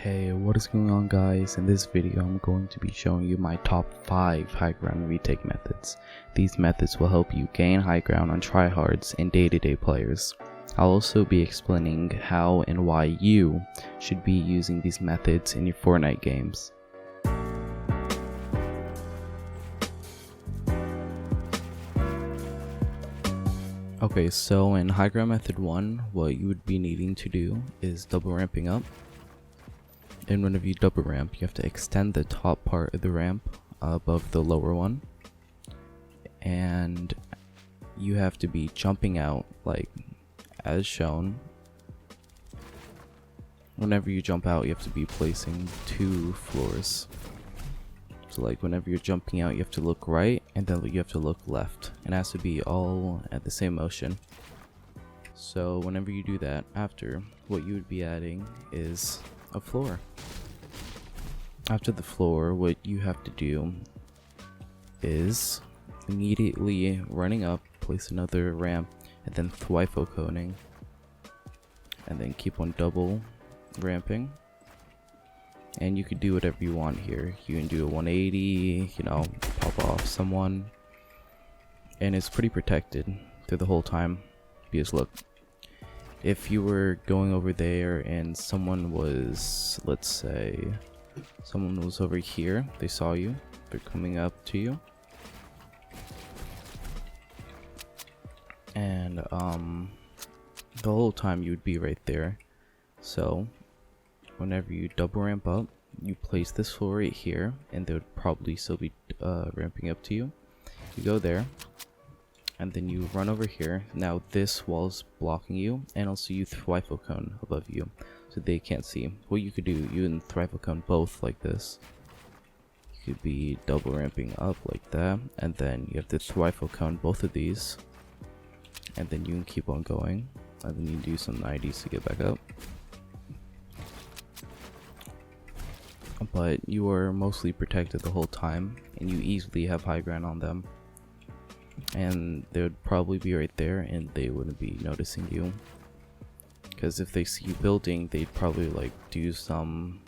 Hey, what is going on guys? In this video I'm going to be showing you my top 5 high ground retake methods. These methods will help you gain high ground on tryhards and day-to-day players. I'll also be explaining how and why you should be using these methods in your Fortnite games. Okay, so in high ground method 1, what you would be needing to do is double ramping up. And whenever you double ramp, you have to extend the top part of the ramp above the lower one. And you have to be jumping out like as shown. Whenever you jump out, you have to be placing 2 floors. So like whenever you're jumping out, you have to look right and then you have to look left. It has to be all at the same motion. So whenever you do that, after, what you would be adding is a floor. After the floor, what you have to do is immediately running up, place another ramp, and then thwifo coning, and then keep on double ramping. And you could do whatever you want here. You can do a 180, you know, pop off someone, and it's pretty protected through the whole time. Because look, if you were going over there and someone was, let's say, someone was over here, they saw you, they're coming up to you, and the whole time you would be right there. So whenever you double ramp up, you place this floor right here, and they would probably still be ramping up to you. You go there, and then you run over here. Now this wall's blocking you, and also you thwifo cone above you, so they can't see. What you could do, you can thwifo cone both like this. You could be double ramping up like that, and then you have to thwifo cone both of these, and then you can keep on going, and then you do some 90s to get back up. But you are mostly protected the whole time, and you easily have high ground on them. And they would probably be right there and they wouldn't be noticing you, because if they see you building, they'd probably like do some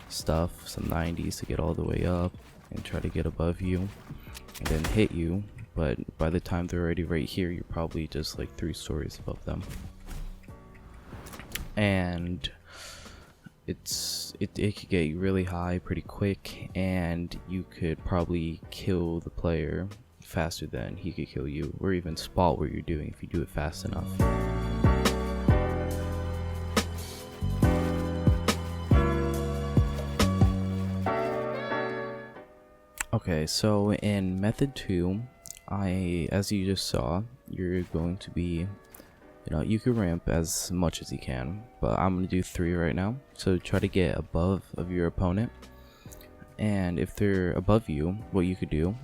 stuff, some 90s to get all the way up and try to get above you and then hit you. But by the time they're already right here, you're probably just like 3 stories above them, and it could get you really high pretty quick, and you could probably kill the player faster than he could kill you, or even spot what you're doing if you do it fast enough. Okay, so in method 2, as you just saw, you're going to be, you can ramp as much as you can, but I'm going to do 3 right now. So try to get above of your opponent, and if they're above you, what you could do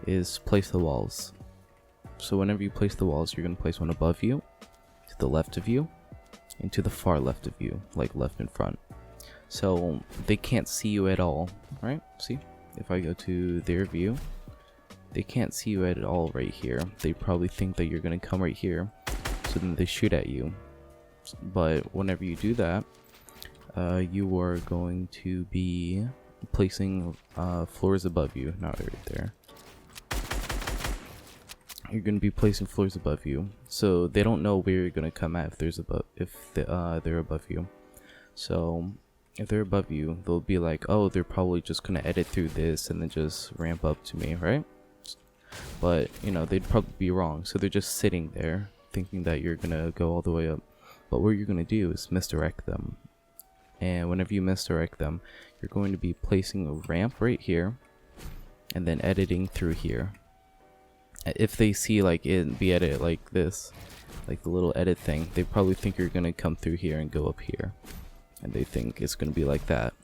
is place the walls. So whenever you place the walls, you're going to place one above you, to the left of you, and to the far left of you, like left in front. So they can't see you at all, right? See, if I go to their view, they can't see you at all right here. They probably think that you're going to come right here, so then they shoot at you. But whenever you do that, you are going to be placing floors above you, not right there. You're going to be placing floors above you, so they don't know where you're going to come at if they're above you. So if they're above you, they'll be like, oh, they're probably just going to edit through this and then just ramp up to me, right? But they'd probably be wrong, so they're just sitting there thinking that you're going to go all the way up. But what you're going to do is misdirect them, and whenever you misdirect them, you're going to be placing a ramp right here and then editing through here. If they see like it be edited like this, like the little edit thing, they probably think you're gonna come through here and go up here, and they think it's gonna be like that.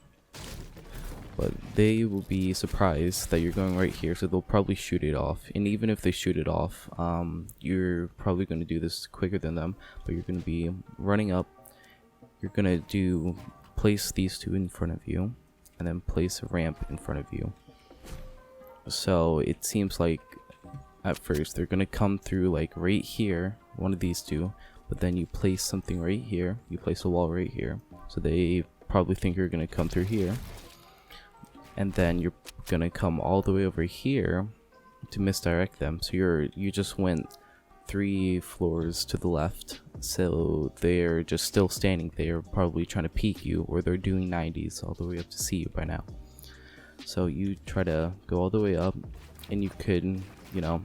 But they will be surprised that you're going right here, so they'll probably shoot it off. And even if they shoot it off, you're probably gonna do this quicker than them, but you're gonna be running up. You're gonna place these 2 in front of you, and then place a ramp in front of you. So it seems like at first they're gonna come through like right here, one of these 2, but then you place something right here, you place a wall right here, so they probably think you're gonna come through here, and then you're gonna come all the way over here to misdirect them. So you just went 3 floors to the left, so they're just still standing there, probably trying to peek you, or they're doing 90s all the way up to see you by now. So you try to go all the way up, and you could, you know,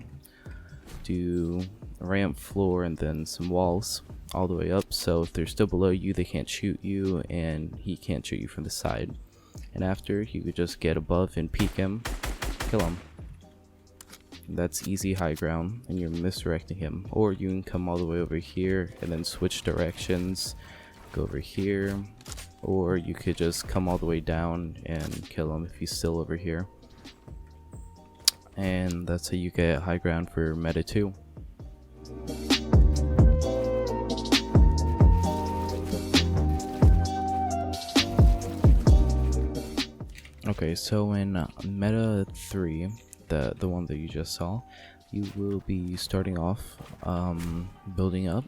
do a ramp, floor, and then some walls all the way up, so if they're still below you, they can't shoot you, and he can't shoot you from the side. And after, you could just get above and peek him, kill him. That's easy high ground, and you're misdirecting him. Or you can come all the way over here and then switch directions, go over here, or you could just come all the way down and kill him if he's still over here. And that's how you get high ground for meta 2. Okay, so in meta 3, the one that you just saw, you will be starting off building up,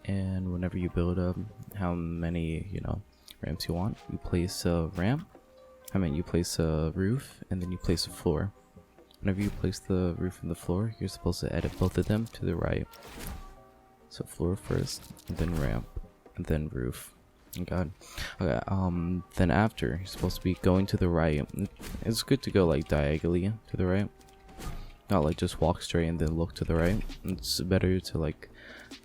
and whenever you build up how many, you know, ramps you want, you place a ramp, you place a roof, and then you place a floor. Whenever you place the roof and the floor, you're supposed to edit both of them to the right. So floor first, and then ramp, and then roof. God. Okay, then after, you're supposed to be going to the right. It's good to go like diagonally to the right, not like just walk straight and then look to the right. It's better to like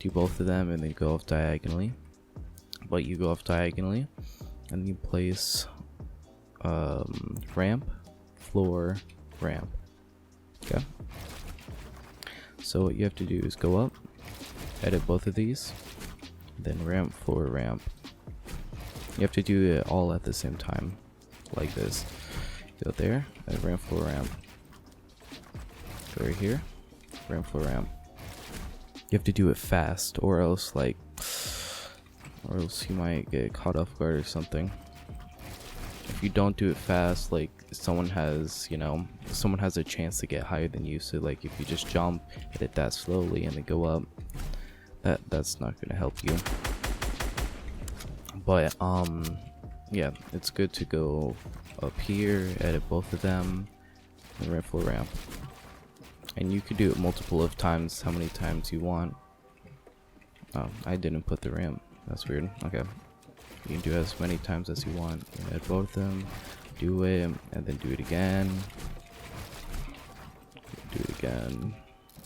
do both of them and then go off diagonally. But you go off diagonally and you place ramp, floor, ramp. Okay, so what you have to do is go up, edit both of these, then ramp, floor, ramp. You have to do it all at the same time, like this. Go there, and ramp, floor, ramp. Go right here, ramp, floor, ramp. You have to do it fast, or else you might get caught off guard or something. If you don't do it fast, like someone has a chance to get higher than you. So like if you just jump, hit it that slowly, and then go up, that's not gonna help you. But yeah, it's good to go up here, edit both of them, and ramp, floor, ramp. And you could do it multiple of times, how many times you want. Oh, I didn't put the ramp. That's weird. Okay, you can do as many times as you want. You edit both of them, do it, and then do it again. Do it again.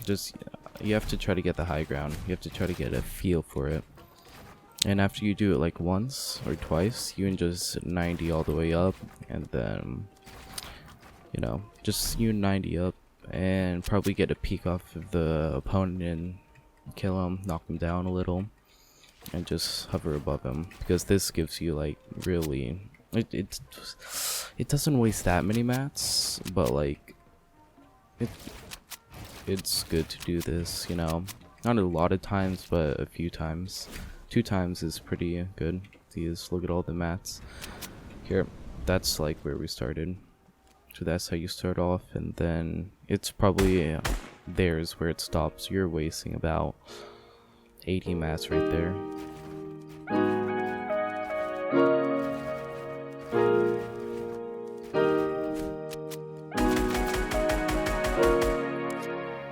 Just you have to try to get the high ground. You have to try to get a feel for it. And after you do it like once or twice, you can just 90 all the way up, and then, you know, just you 90 up and probably get a peek off of the opponent and kill him, knock him down a little, and just hover above him, because this gives you like really, it doesn't waste that many mats, but like it's good to do this, you know, not a lot of times, but a few times. 2 times is pretty good. These, look at all the mats here. That's like where we started, so that's how you start off, and then it's probably there's where it stops. You're wasting about 80 mats right there.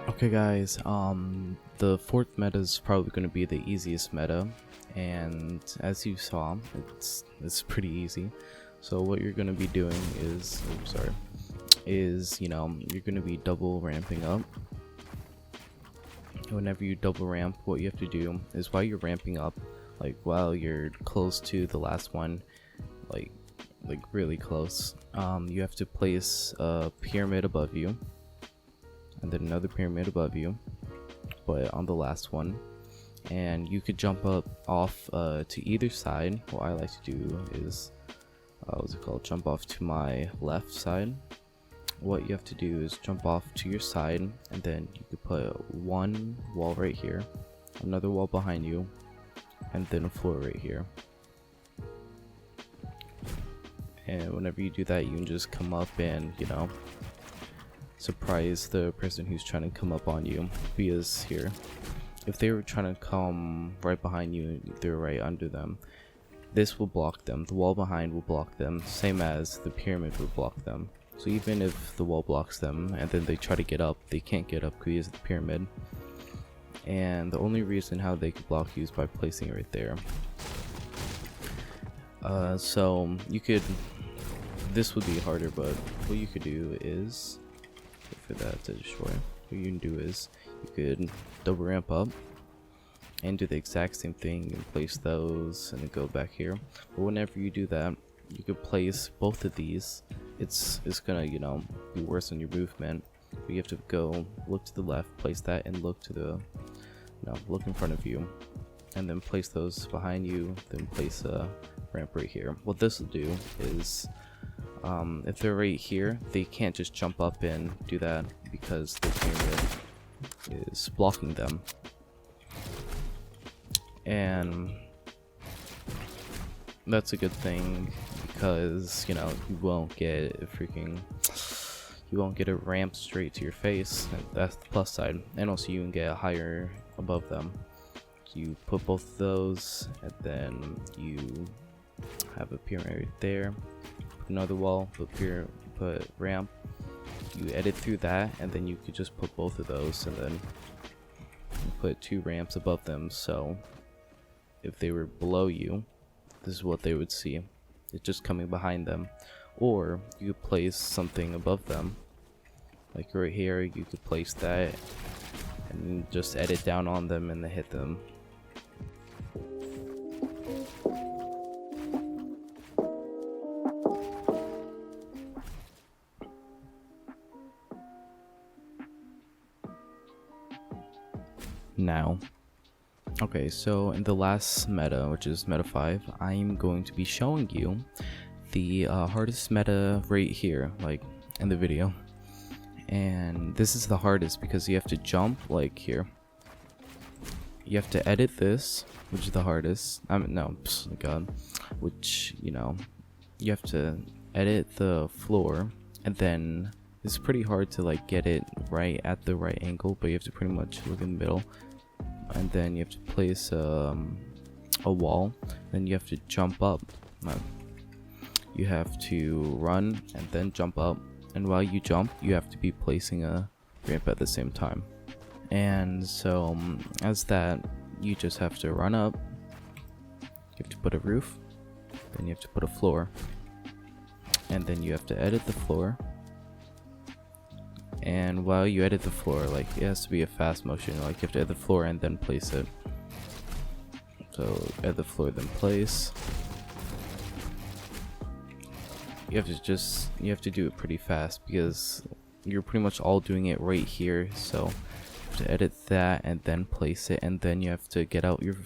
Okay guys, the 4th meta is probably going to be the easiest meta, and as you saw, it's pretty easy. So what you're going to be doing is, you know, you're going to be double ramping up. Whenever you double ramp, what you have to do is while you're ramping up, like while you're close to the last one, like really close, you have to place a pyramid above you, and then another pyramid above you, but on the last one, and you could jump up off to either side. What I like to do is jump off to my left side. What you have to do is jump off to your side, and then you could put one wall right here, another wall behind you, and then a floor right here. And whenever you do that, you can just come up and, you know, surprise the person who's trying to come up on you. Because here, if they were trying to come right behind you, they're right under them, this will block them, the wall behind will block them, same as the pyramid will block them. So even if the wall blocks them and then they try to get up, they can't get up because of the pyramid. And the only reason how they could block you is by placing it right there. So you could, this would be harder, but what you could do is, for that to destroy, what you can do is you could double ramp up and do the exact same thing and place those and then go back here. But whenever you do that, you could place both of these. It's gonna, you know, be worse on your movement. But you have to go look to the left, place that, and look to the, no, look in front of you, and then place those behind you, then place a ramp right here. What this will do is, if they're right here, they can't just jump up and do that because the pyramid is blocking them. And that's a good thing because, you know, you won't get a ramp straight to your face. That's the plus side. And also you can get higher above them. You put both of those, and then you have a pyramid right there. Put another wall, put ramp. You edit through that, and then you could just put both of those, and then put 2 ramps above them. So if they were below you, this is what they would see. It's just coming behind them. Or you could place something above them, like right here. You could place that and just edit down on them and then hit them. Now, okay, so in the last meta, which is meta 5, I'm going to be showing you the hardest meta right here, like in the video. And this is the hardest because you have to jump like here. You have to edit this, which is the hardest. Which, you know, you have to edit the floor, and then it's pretty hard to like get it right at the right angle, but you have to pretty much look in the middle. And then you have to place a wall, then you have to jump up. You have to run and then jump up, and while you jump you have to be placing a ramp at the same time. And so as that, you just have to run up, you have to put a roof, then you have to put a floor, and then you have to edit the floor. And while you edit the floor, like, it has to be a fast motion, like you have to edit the floor and then place it. So edit the floor, then place. You have to do it pretty fast because you're pretty much all doing it right here. So you have to edit that and then place it, and then you have to get out your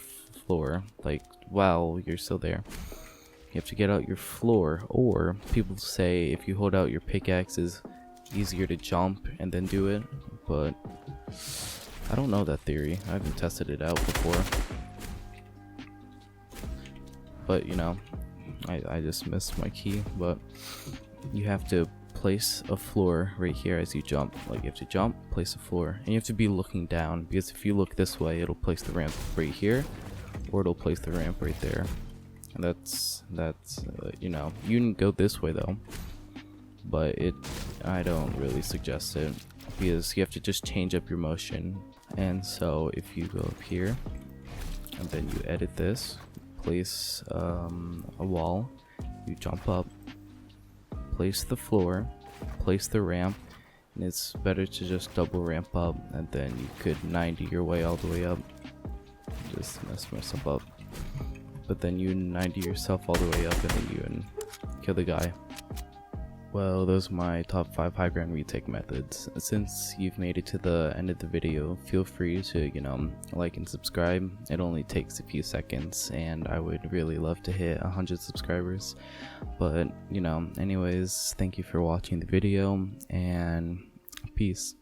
floor, like while you're still there. You have to get out your floor, or people say if you hold out your pickaxes, easier to jump and then do it, but I don't know that theory. I haven't tested it out before, but you know, I just missed my key. But you have to place a floor right here as you jump. Like you have to jump, place a floor, and you have to be looking down, because if you look this way, it'll place the ramp right here, or it'll place the ramp right there. And that's you know, you can go this way though, but I don't really suggest it, because you have to just change up your motion. And so if you go up here and then you edit this, place a wall, you jump up, place the floor, place the ramp, and it's better to just double ramp up, and then you could 90 your way all the way up. Just mess myself up, but then you 90 yourself all the way up, and then you kill the guy. Well, those are my top 5 high ground retake methods. Since you've made it to the end of the video, feel free to, you know, like and subscribe. It only takes a few seconds, and I would really love to hit 100 subscribers. But, you know, anyways, thank you for watching the video, and peace.